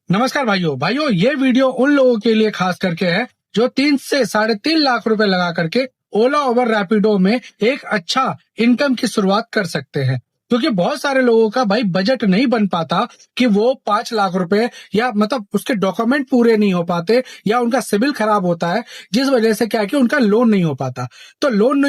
नमस्कार भाइयों भाइयों ये वीडियो उन लोगों के लिए खास करके है जो 3 से 3.5 लाख रुपए लगा करके ओला उबर रैपिडो में एक अच्छा इनकम की शुरुआत कर सकते हैं। क्योंकि बहुत सारे लोगों का भाई बजट नहीं बन पाता कि वो 5 लाख रुपए या मतलब उसके डॉक्यूमेंट पूरे नहीं हो पाते या उनका सिविल खराब होता है, जिस वजह से क्या है कि उनका लोन नहीं हो पाता। तो लोन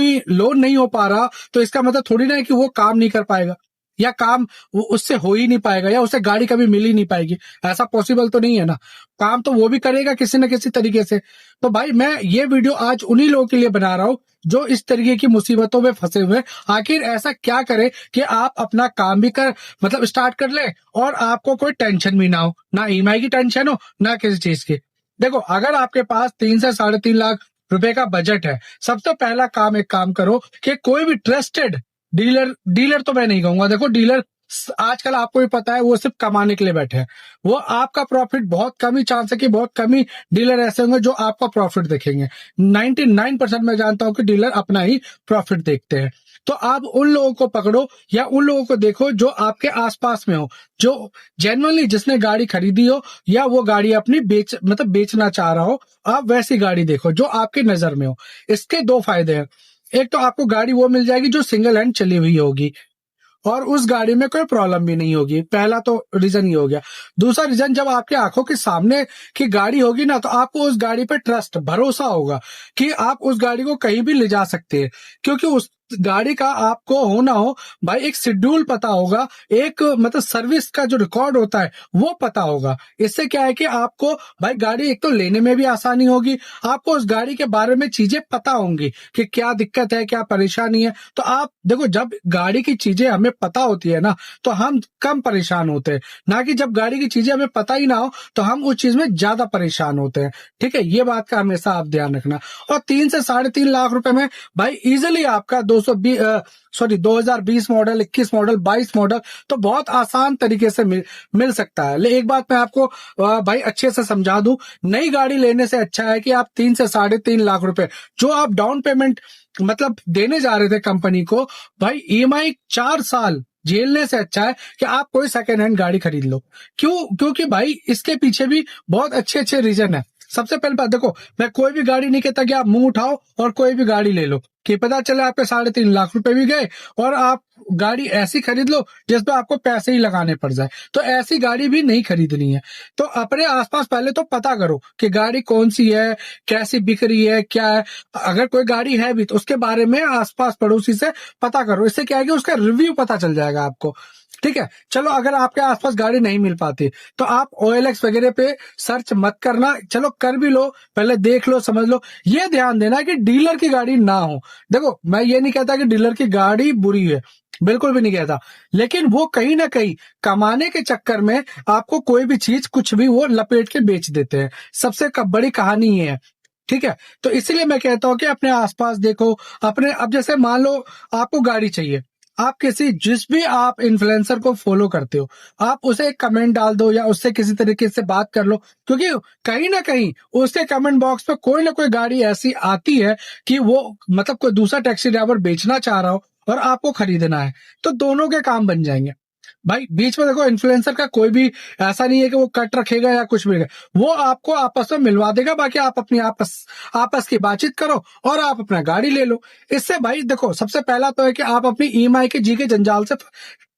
नहीं हो पा रहा तो इसका मतलब थोड़ी ना है कि वो काम नहीं कर पाएगा या काम वो उससे हो ही नहीं पाएगा या उसे गाड़ी कभी मिल ही नहीं पाएगी। ऐसा पॉसिबल तो नहीं है ना। काम तो वो भी करेगा किसी न किसी तरीके से। तो भाई मैं ये वीडियो आज उन्हीं लोगों के लिए बना रहा हूँ जो इस तरीके की मुसीबतों में फंसे हुए हैं। आखिर ऐसा क्या करे कि आप अपना काम भी कर मतलब स्टार्ट कर ले और आपको कोई टेंशन भी ना हो, ना ईएमआई की टेंशन हो ना किसी चीज की। देखो, अगर आपके पास 3 से 3.5 लाख रुपए का बजट है, सबसे पहला काम एक काम करो कि कोई भी ट्रस्टेड डीलर डीलर तो मैं नहीं कहूंगा। देखो, डीलर आजकल आपको भी पता है वो सिर्फ कमाने के लिए बैठे हैं। वो आपका प्रॉफिट बहुत कम ही चांस है कि बहुत कम ही डीलर ऐसे होंगे जो आपका प्रॉफिट देखेंगे। 99% मैं जानता हूं कि डीलर अपना ही प्रॉफिट देखते हैं। तो आप उन लोगों को पकड़ो या उन लोगों को देखो जो आपके आसपास में हो, जो जेन्युइनली जिसने गाड़ी खरीदी हो या वो गाड़ी अपनी बेचना चाह रहा हो। आप वैसी गाड़ी देखो जो आपकी नजर में हो। इसके दो फायदे हैं। एक तो आपको गाड़ी वो मिल जाएगी जो सिंगल हैंड चली हुई होगी और उस गाड़ी में कोई प्रॉब्लम भी नहीं होगी। पहला तो रीजन ये हो गया। दूसरा रीजन, जब आपकी आंखों के सामने की गाड़ी होगी ना तो आपको उस गाड़ी पे ट्रस्ट भरोसा होगा कि आप उस गाड़ी को कहीं भी ले जा सकते हैं। क्योंकि उस गाड़ी का आपको हो ना हो भाई एक शेड्यूल पता होगा, एक मतलब सर्विस का जो रिकॉर्ड होता है वो पता होगा। इससे क्या है कि आपको भाई गाड़ी एक तो लेने में भी आसानी होगी, आपको उस गाड़ी के बारे में चीजें पता होंगी कि क्या दिक्कत है क्या परेशानी है। तो आप देखो, जब गाड़ी की चीजें हमें पता होती है ना तो हम कम परेशान होते हैं, ना कि जब गाड़ी की चीजें हमें पता ही ना हो तो हम उस चीज में ज्यादा परेशान होते हैं। ठीक है, ये बात का हमेशा आप ध्यान रखना। और 3 से 3.5 लाख रुपए में भाई इजिली आपका 2020 मॉडल, 21 मॉडल, 22 मॉडल तो बहुत आसान तरीके से मिल सकता है। लेकिन एक बात मैं आपको भाई अच्छे से समझा दूं, नई गाड़ी लेने से अच्छा है कि आप 3 से 3.5 लाख रुपए जो आप डाउन पेमेंट मतलब देने जा रहे थे कंपनी को, भाई ईएमआई 4 साल झेलने से अच्छा है कि आप कोई सेकेंड हैंड गाड़ी खरीद लो। क्योंकि भाई इसके पीछे भी बहुत अच्छे अच्छे रीजन है। सबसे पहले बात देखो, मैं कोई भी गाड़ी नहीं कहता कि आप मुंह उठाओ और कोई भी गाड़ी ले लो कि पता चले आपके 3.5 लाख रुपए भी गए और आप गाड़ी ऐसी खरीद लो जिसपे आपको पैसे ही लगाने पड़ जाए। तो ऐसी गाड़ी भी नहीं खरीदनी है। तो अपने आसपास पहले तो पता करो कि गाड़ी कौन सी है, कैसी बिक रही है, क्या है। अगर कोई गाड़ी है भी तो उसके बारे में आसपास पड़ोसी से पता करो। इससे क्या है कि उसका रिव्यू पता चल जाएगा आपको। ठीक है, चलो अगर आपके आसपास गाड़ी नहीं मिल पाती तो आप OLX वगैरह पे सर्च मत करना। चलो कर भी लो, पहले देख लो समझ लो। ये ध्यान देना कि डीलर की गाड़ी ना हो। देखो, मैं ये नहीं कहता कि डीलर की गाड़ी बुरी है, बिल्कुल भी नहीं कहता। लेकिन वो कहीं ना कहीं कमाने के चक्कर में आपको कोई भी चीज कुछ भी वो लपेट के बेच देते हैं। सबसे बड़ी कहानी ये है। ठीक है, तो इसलिए मैं कहता हूँ कि अपने आसपास देखो। अपने अब जैसे मान लो आपको गाड़ी चाहिए, आप जिस भी आप इन्फ्लुएंसर को फॉलो करते हो, आप उसे एक कमेंट डाल दो या उससे किसी तरीके से बात कर लो। क्योंकि कहीं ना कहीं उसके कमेंट बॉक्स पे कोई ना कोई गाड़ी ऐसी आती है कि वो मतलब कोई दूसरा टैक्सी ड्राइवर बेचना चाह रहा हो और आपको खरीदना है, तो दोनों के काम बन जाएंगे। भाई बीच में देखो, इन्फ्लुएंसर का कोई भी ऐसा नहीं है कि वो कट रखेगा या कुछ भी रखेगा। वो आपको आपस में मिलवा देगा। बाकी आप अपनी आपस आपस की बातचीत करो और आप अपना गाड़ी ले लो। इससे भाई देखो, सबसे पहला तो है कि आप अपनी ईएमआई के जी के जंजाल से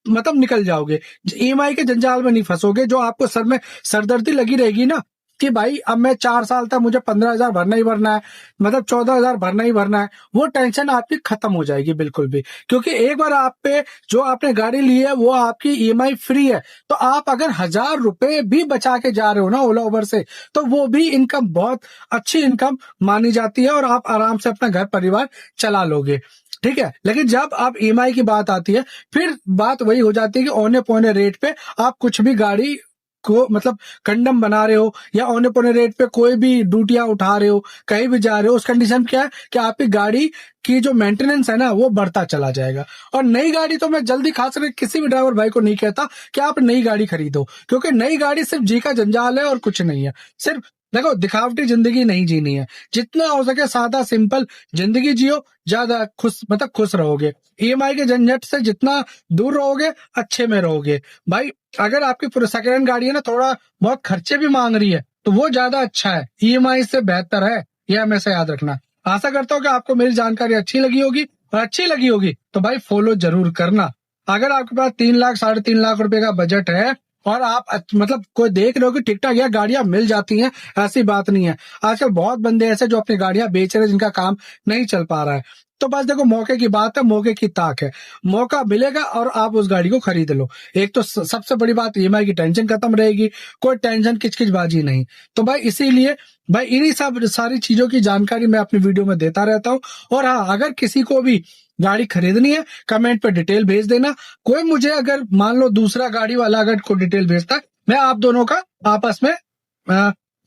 मतलब निकल जाओगे। ईएमआई के जंजाल में नहीं फंसोगे जो आपको सर में सरदर्दी लगी रहेगी ना कि भाई अब मैं 4 साल तक मुझे 15,000 भरना ही भरना है, मतलब 14,000 भरना ही भरना है। वो टेंशन आपकी खत्म हो जाएगी बिल्कुल भी। क्योंकि एक बार आप पे जो आपने गाड़ी ली है वो आपकी ईएमआई फ्री है। तो आप अगर 1,000 रुपए भी बचा के जा रहे हो ना ओला उबर से, तो वो भी इनकम बहुत अच्छी इनकम मानी जाती है और आप आराम से अपना घर परिवार चला लोगे। ठीक है, लेकिन जब आप ईएमआई की बात आती है फिर बात वही हो जाती है कि औने पौने रेट पे आप कुछ भी गाड़ी को मतलब कंडम बना रहे हो या औने पौने रेट पे कोई भी ड्यूटियां उठा रहे हो, कहीं भी जा रहे हो। उस कंडीशन क्या है कि आपकी गाड़ी की जो मेंटेनेंस है ना वो बढ़ता चला जाएगा। और नई गाड़ी तो मैं जल्दी खास करके किसी भी ड्राइवर भाई को नहीं कहता कि आप नई गाड़ी खरीदो, क्योंकि नई गाड़ी सिर्फ जी का जंजाल है और कुछ नहीं है। सिर्फ देखो दिखावटी जिंदगी नहीं जीनी है, जितना हो सके सादा सिंपल जिंदगी जियो, ज्यादा खुश मतलब खुश रहोगे। ईएमआई के झंझट से जितना दूर रहोगे अच्छे में रहोगे भाई। अगर आपकी पूरी सेकेंड हैंड गाड़ी है ना, थोड़ा बहुत खर्चे भी मांग रही है तो वो ज्यादा अच्छा है, ईएमआई से बेहतर है, यह हमेशा याद रखना। आशा करता हूँ कि आपको मेरी जानकारी अच्छी लगी होगी, और अच्छी लगी होगी तो भाई फॉलो जरूर करना। अगर आपके पास 3 लाख 3.5 लाख रुपए का बजट है और आप मतलब कोई देख रहे हो कि ठीक ठाक यार गाड़ियां मिल जाती हैं, ऐसी बात नहीं है। आजकल बहुत बंदे ऐसे जो अपनी गाड़ियां बेच रहे हैं जिनका काम नहीं चल पा रहा है, तो बस देखो मौके की बात है, मौके की ताक है, मौका मिलेगा और आप उस गाड़ी को खरीद लो। एक तो सबसे बड़ी बात ईएमआई की टेंशन खत्म रहेगी, कोई टेंशन किचकिचबाजी नहीं। तो भाई इसीलिए भाई इन्हीं सब सारी चीजों की जानकारी मैं अपनी वीडियो में देता रहता हूँ। और हाँ, अगर किसी को भी गाड़ी खरीदनी है कमेंट पे डिटेल भेज देना। कोई मुझे अगर मान लो दूसरा गाड़ी वाला अगर कोई डिटेल भेजता है, मैं आप दोनों का आपस में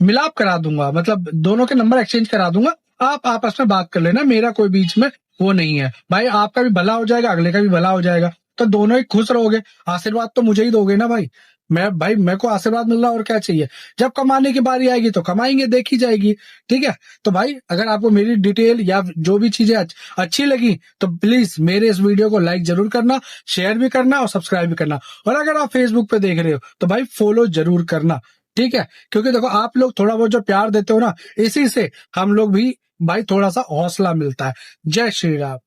मिलाप करा दूंगा, मतलब दोनों के नंबर एक्सचेंज करा दूंगा। आप आपस में बात कर लेना, मेरा कोई बीच में वो नहीं है भाई। आपका भी भला हो जाएगा, अगले का भी भला हो जाएगा, तो दोनों ही खुश रहोगे। आशीर्वाद तो मुझे ही दोगे ना भाई, भाई मेरे को आशीर्वाद मिल रहा और क्या चाहिए। जब कमाने की बारी आएगी तो कमाएंगे, देखी जाएगी। ठीक है, तो भाई अगर आपको मेरी डिटेल या जो भी चीजें अच्छी लगी तो प्लीज मेरे इस वीडियो को लाइक जरूर करना, शेयर भी करना और सब्सक्राइब भी करना। और अगर आप फेसबुक पे देख रहे हो तो भाई फॉलो जरूर करना। ठीक है, क्योंकि देखो आप लोग थोड़ा बहुत जो प्यार देते हो ना, इसी से हम लोग भी भाई थोड़ा सा हौसला मिलता है। जय श्री राम।